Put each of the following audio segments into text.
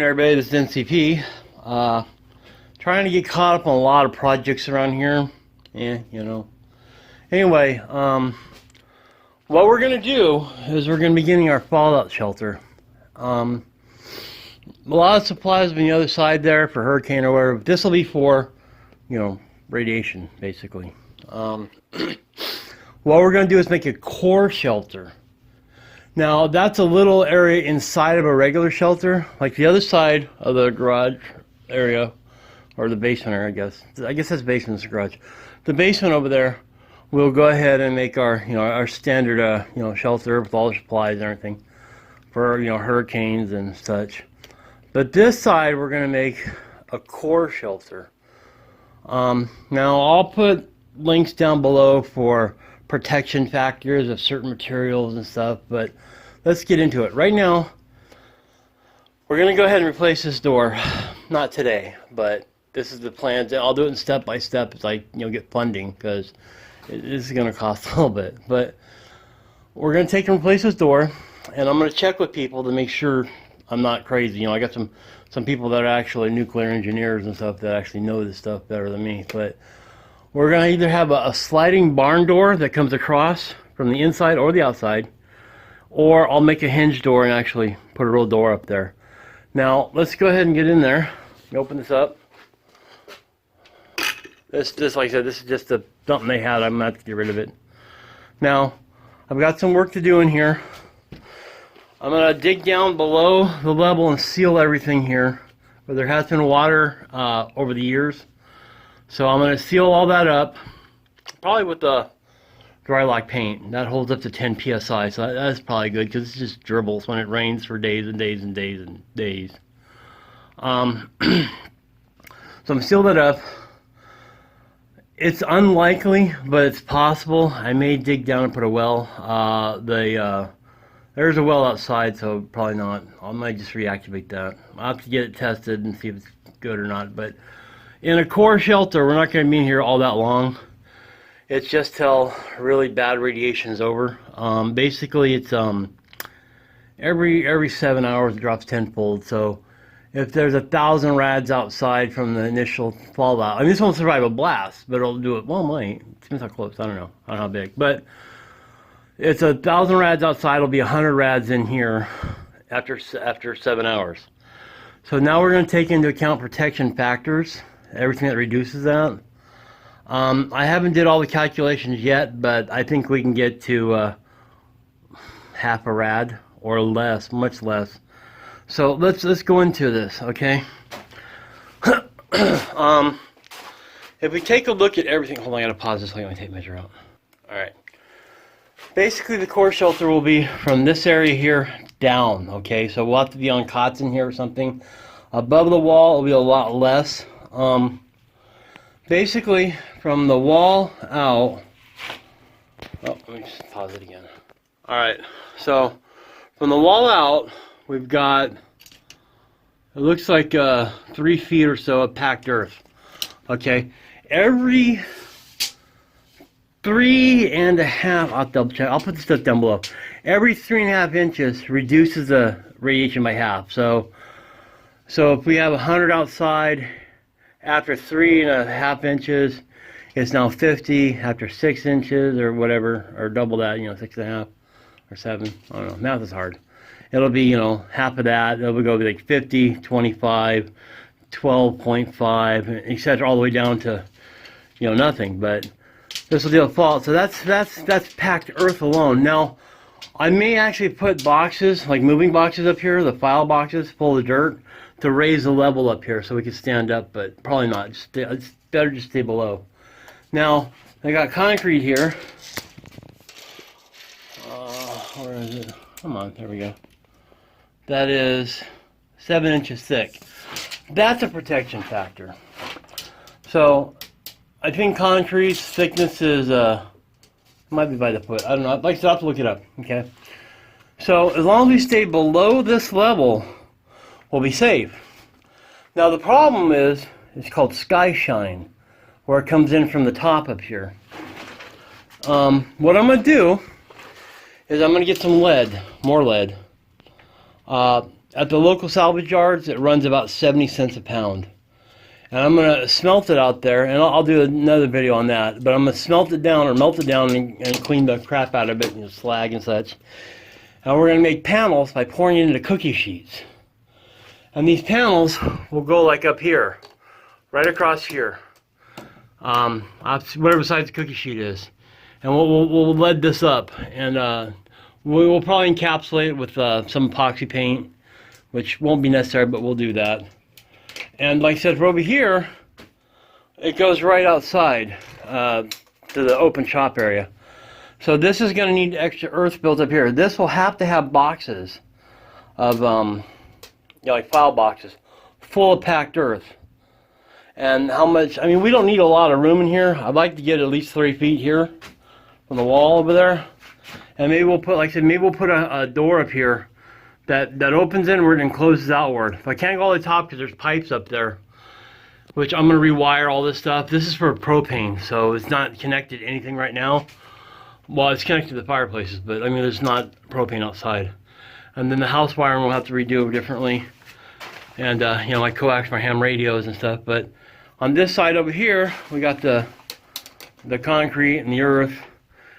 Everybody, this is NCP. Trying to get caught up on a lot of projects around here. Anyway, what we're going to do is we're going to be getting our fallout shelter. A lot of supplies on the other side there for hurricane or whatever. This will be for, radiation, basically. What we're going to do is make a core shelter. Now, that's a little area inside of a regular shelter, like the other side of the garage area, or the basement area, I guess. I guess that's basement, it's garage. The basement over there, we'll go ahead and make our, our standard, shelter with all the supplies and everything for, hurricanes and such. But this side, we're going to make a core shelter. Now, I'll put links down below for protection factors of certain materials and stuff, but let's get into it. Right now, we're going to go ahead and replace this door. Not today, but this is the plan. I'll do it in step by step as I get funding, because this is going to cost a little bit. But we're going to take and replace this door, and I'm going to check with people to make sure I'm not crazy. I got some people that are actually nuclear engineers and stuff that actually know this stuff better than me. But we're going to either have a sliding barn door that comes across from the inside or the outside, or I'll make a hinge door and actually put a real door up there. Now, let's go ahead and get in there. Open this up. This, like I said, this is just something they had. I'm going to have to get rid of it. Now, I've got some work to do in here. I'm going to dig down below the level and seal everything here, where there has been water over the years. So I'm going to seal all that up, probably with the dry lock paint. That holds up to 10 psi, so that's probably good, because it just dribbles when it rains for days and days and days and days. So I'm going to seal that up. It's unlikely, but it's possible. I may dig down and put a well. There's a well outside, so probably not. I might just reactivate that. I'll have to get it tested and see if it's good or not, but in a core shelter, we're not going to be in here all that long. It's just till really bad radiation is over. Basically, it's every 7 hours it drops tenfold. So if there's 1,000 rads outside from the initial fallout, this won't survive a blast, but it'll do it. Well, it might. It depends how close. I don't know how big, but it's 1,000 rads outside. It'll be 100 rads in here after 7 hours. So now we're going to take into account protection factors. Everything that reduces that. I haven't did all the calculations yet, but I think we can get to half a rad or less, much less. So let's go into this, okay? If we take a look at everything, hold on, I gotta pause this so I can tape measure out. All right. Basically, the core shelter will be from this area here down, okay? So we'll have to be on cots in here or something. Above the wall, it'll be a lot less. Basically, from the wall out, let me just pause it again. Alright, so from the wall out, we've got, it looks like 3 feet or so of packed earth. Okay, every 3.5, I'll double check, I'll put the stuff down below. Every 3.5 inches reduces the radiation by half. So if we have 100 outside, after 3.5 inches, it's now 50. After 6 inches or whatever, or double that, 6.5 or 7. I don't know. Math is hard. It'll be, half of that. It'll go like 50, 25, 12.5, etc., all the way down to, nothing. But this will do a fault. So that's packed earth alone. Now, I may actually put boxes, like moving boxes up here, the file boxes full of dirt, to raise the level up here so we can stand up, but probably not. It's better just stay below. Now, I got concrete here. Where is it? Come on, there we go. That is 7 inches thick. That's a protection factor. So, I think concrete's thickness is, might be by the foot. I don't know. I'd like to have to look it up, okay? So, as long as we stay below this level, we'll be safe. Now the problem is, it's called sky shine, where it comes in from the top up here. What I'm going to do is I'm going to get some lead, more lead. at the local salvage yards, it runs about 70 cents a pound. And I'm going to smelt it out there, and I'll do another video on that. But I'm going to smelt it down or melt it down and clean the crap out of it, you know, slag and such. And we're going to make panels by pouring it into cookie sheets. And these panels will go like up here, right across here, whatever size the cookie sheet is. And we'll lead this up, and we will probably encapsulate it with some epoxy paint, which won't be necessary, but we'll do that. And like I said, for over here, it goes right outside to the open shop area. So this is going to need extra earth built up here. This will have to have boxes of, you know, like file boxes, full of packed earth. And how much, I mean, we don't need a lot of room in here. I'd like to get at least 3 feet here from the wall over there. And maybe we'll put, like I said, maybe we'll put a door up here that opens inward and closes outward. If I can't go all the way top because there's pipes up there, which I'm going to rewire all this stuff. This is for propane, so it's not connected to anything right now. Well, it's connected to the fireplaces, but I mean, there's not propane outside. And then the house wiring we'll have to redo differently. And, you know, my coax, my ham radios and stuff. But on this side over here, we got the concrete and the earth.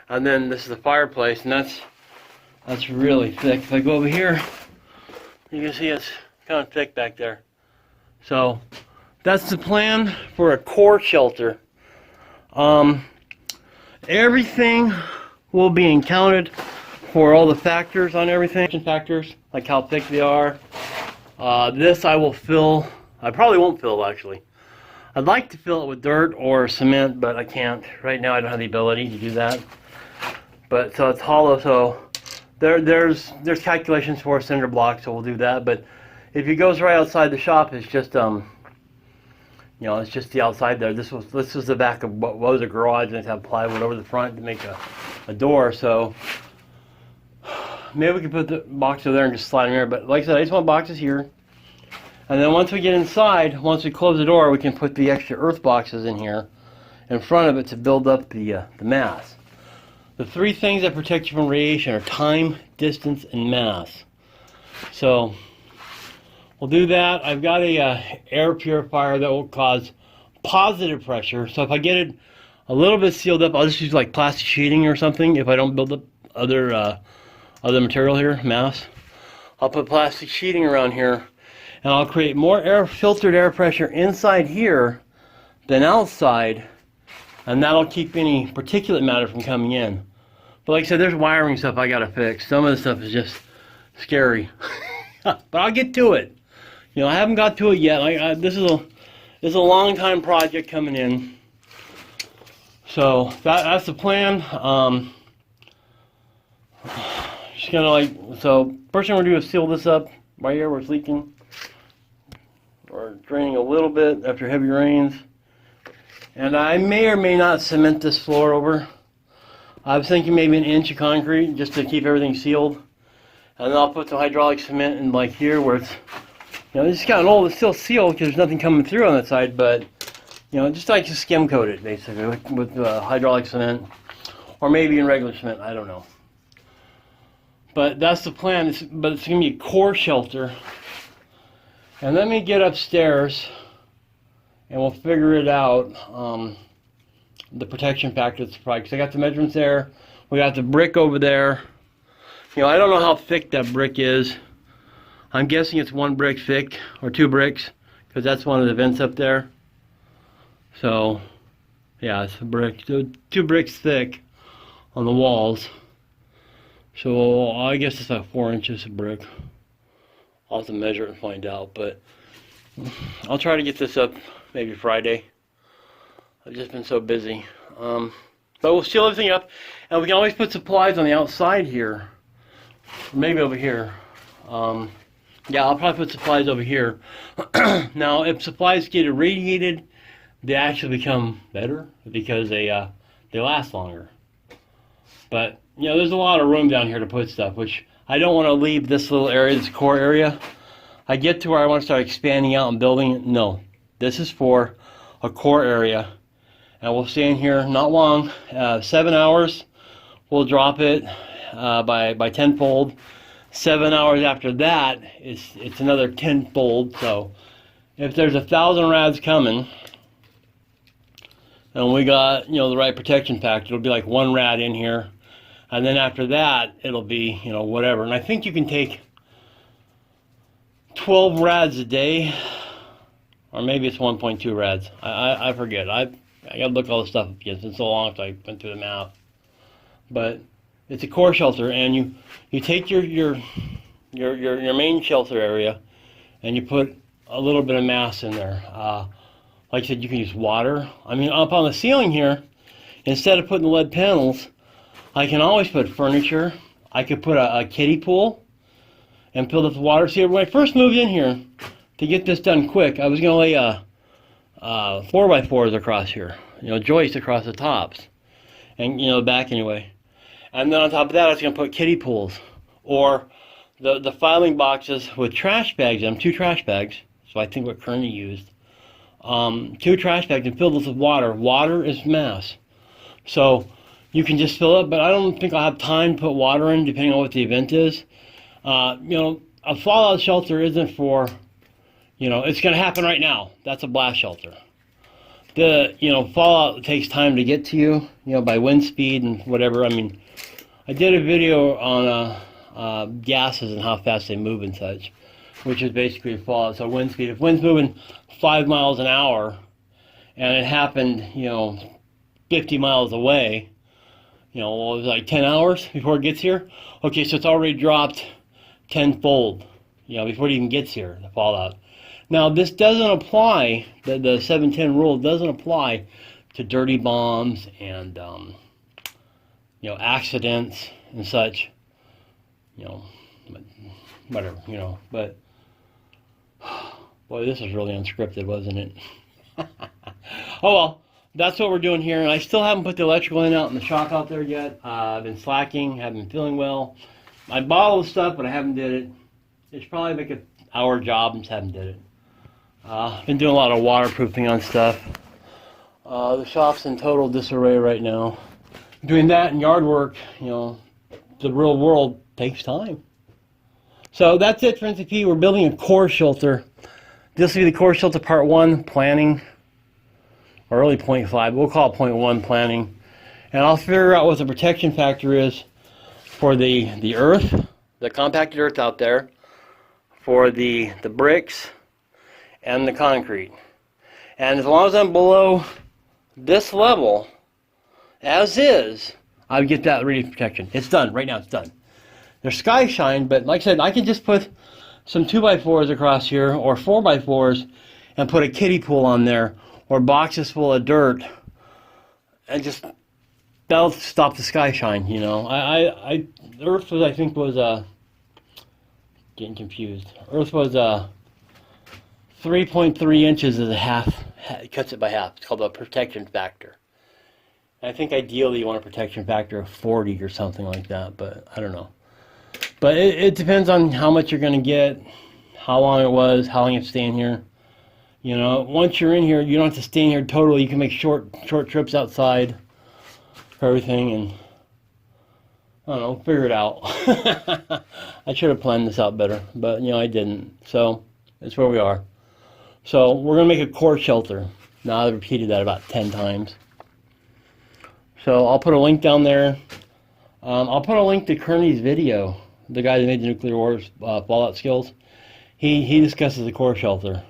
And then this is the fireplace, and that's really thick. If I go over here, you can see it's kind of thick back there. So that's the plan for a core shelter. Everything will be accounted for, all the factors on everything. Factors, like how thick they are. This I will fill. I probably won't fill, actually. I'd like to fill it with dirt or cement, but I can't. Right now I don't have the ability to do that. But so it's hollow, so there's calculations for a cinder block, so we'll do that. But if it goes right outside the shop, it's just you know, it's just the outside there. This was the back of what was a garage, and it had plywood over the front to make a door. So maybe we can put the box over there and just slide them here. But like I said, I just want boxes here. And then once we get inside, once we close the door, we can put the extra earth boxes in here in front of it to build up the mass. The 3 things that protect you from radiation are time, distance, and mass. So we'll do that. I've got a air purifier that will cause positive pressure. So if I get it a little bit sealed up, I'll just use like plastic sheeting or something. If I don't build up other material here, mass, I'll put plastic sheeting around here, and I'll create more filtered air pressure inside here than outside, and that'll keep any particulate matter from coming in. But like I said, there's wiring stuff I gotta fix. Some of the stuff is just scary. But I'll get to it. You know, I haven't got to it yet. This is a long time project coming in. So that's the plan. Just gonna so first thing we're gonna do is seal this up right here where it's leaking. Or draining a little bit after heavy rains. And I may or may not cement this floor over. I was thinking maybe 1 inch of concrete just to keep everything sealed. And then I'll put some hydraulic cement in like here where it's, you know, it's gotten old. It's still sealed because there's nothing coming through on that side, but, you know, just like to skim coat it basically with hydraulic cement, or maybe in regular cement, I don't know. But that's the plan. But it's going to be a core shelter. And let me get upstairs and we'll figure it out, the protection factor that's probably, because I got the measurements there. We got the brick over there. You know, I don't know how thick that brick is. I'm guessing it's 1 brick thick, or 2 bricks, because that's one of the vents up there. So, yeah, it's a brick. So 2 bricks thick on the walls. So I guess it's like 4 inches of brick. I'll have to measure it and find out, but I'll try to get this up maybe Friday. I've just been so busy. But we'll seal everything up, and we can always put supplies on the outside here. Maybe over here. Yeah, I'll probably put supplies over here. Now, if supplies get irradiated, they actually become better because they last longer. But, you know, there's a lot of room down here to put stuff, which I don't want to leave this little area, this core area. I get to where I want to start expanding out and building it. No, this is for a core area. And we'll stay in here not long, 7 hours. We'll drop it by tenfold. 7 hours after that, it's another tenfold. So if there's 1,000 rads coming, and we got, you know, the right protection factor, it'll be like 1 rad in here, and then after that it'll be, you know, whatever. And I think you can take 12 rads a day, or maybe it's 1.2 rads. I forget. I gotta look all this stuff up again. It's been so long since I went through the math. But it's a core shelter, and you take your main shelter area, and you put a little bit of mass in there. Like I said, you can use water. I mean, up on the ceiling here, instead of putting the lead panels, I can always put furniture. I could put a kiddie pool and fill it with water. See, when I first moved in here, to get this done quick, I was going to lay 4x4s across here, you know, joists across the tops, and, you know, back anyway. And then on top of that, I was going to put kiddie pools, or the filing boxes with trash bags in them, 2 trash bags. So I think what Kearney used. 2 trash bags and fill those with water. Water is mass. So you can just fill it, but I don't think I'll have time to put water in, depending on what the event is. You know, a fallout shelter isn't for, you know, it's going to happen right now. That's a blast shelter. You know, fallout takes time to get to you, you know, by wind speed and whatever. I mean, I did a video on gases and how fast they move and such, which is basically fallout. So wind speed, if wind's moving 5 miles an hour and it happened, you know, 50 miles away, you know, well, it was like 10 hours before it gets here. Okay, so it's already dropped tenfold, you know, before it even gets here, the fallout. Now, this doesn't apply, the 710 rule doesn't apply to dirty bombs and, you know, accidents and such, you know, whatever, you know, but, boy, this was really unscripted, wasn't it? Oh, well, that's what we're doing here, and I still haven't put the electrical in out in the shop out there yet. I've been slacking, haven't been feeling well. I bought all the stuff, but I haven't did it. It's probably like an hour job and just haven't did it. Been doing a lot of waterproofing on stuff. The shop's in total disarray right now. Doing that and yard work, you know, the real world takes time. So that's it for NCP. We're building a core shelter. This will be the core shelter part 1, planning, or really 0.5. We'll call it 0.1 planning. And I'll figure out what the protection factor is for the earth, the compacted earth out there, for the bricks, and the concrete. And as long as I'm below this level, as is, I'll get that radiation protection. It's done. Right now it's done. There's sky shine, but like I said, I can just put some 2x4s across here, or 4x4s, and put a kiddie pool on there, or boxes full of dirt, and just, that'll stop the sky shine, you know. The earth was, I think, was, getting confused. Earth was, 3.3 inches is a half, it cuts it by half. It's called a protection factor. I think ideally you want a protection factor of 40 or something like that, but I don't know. But it depends on how much you're going to get, how long it was, how long you have to stay in here. You know, once you're in here, you don't have to stay in here totally. You can make short trips outside for everything, and I don't know, figure it out. I should have planned this out better, but, you know, I didn't. So that's where we are. So we're going to make a core shelter. Now I've repeated that about 10 times. So I'll put a link down there. I'll put a link to Kearney's video, the guy that made the nuclear wars fallout skills. He discusses the core shelter.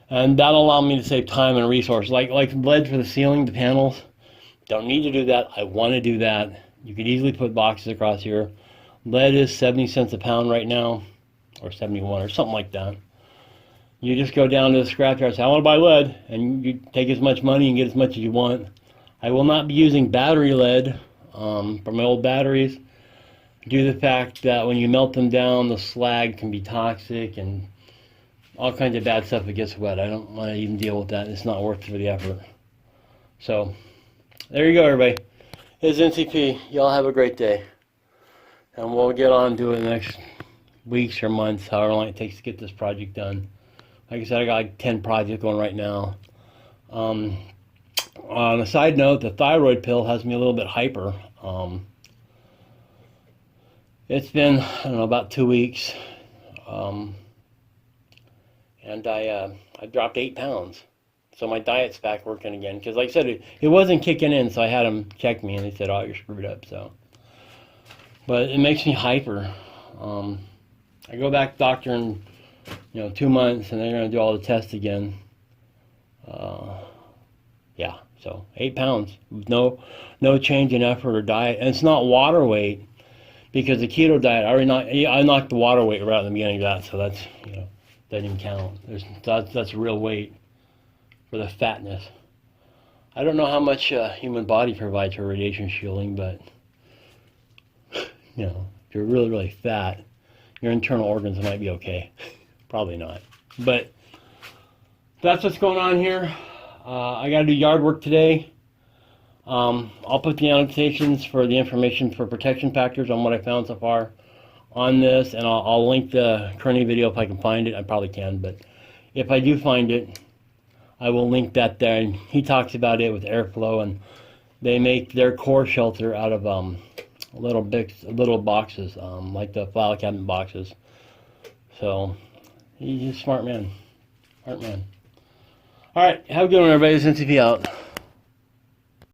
And that'll allow me to save time and resources. Like lead for the ceiling, the panels. Don't need to do that. I want to do that. You could easily put boxes across here. Lead is 70 cents a pound right now, or 71 or something like that. You just go down to the scrapyard and say, I want to buy lead, and you take as much money and get as much as you want. I will not be using battery lead for my old batteries, due to the fact that when you melt them down, the slag can be toxic and all kinds of bad stuff that gets wet. I don't want to even deal with that. It's not worth it for the effort. So, there you go, everybody. It's NCP. Y'all have a great day. And we'll get on to it in the next weeks or months, however long it takes to get this project done. Like I said, I got like 10 projects going right now. On a side note, the thyroid pill has me a little bit hyper. It's been, I don't know, about 2 weeks, and I dropped 8 pounds. So my diet's back working again. Because like I said, it wasn't kicking in, so I had them check me, and they said, "Oh, you're screwed up." So, but it makes me hyper. I go back to the doctor in 2 months, and they're gonna do all the tests again. Yeah, so 8 pounds, with no change in effort or diet, and it's not water weight because the keto diet I knocked the water weight right at the beginning of that, so that's doesn't even count. That's real weight for the fatness. I don't know how much human body provides for radiation shielding, but if you're really fat, your internal organs might be okay. Probably not, but that's what's going on here. I got to do yard work today. I'll put the annotations for the information for protection factors on what I found so far on this, and I'll link the Kearney video if I can find it. I probably can, but if I do find it, I will link that there. And he talks about it with airflow, and they make their core shelter out of little boxes, like the file cabinet boxes. So he's a smart man. Smart man. All right, have a good one, everybody. This is NCP out.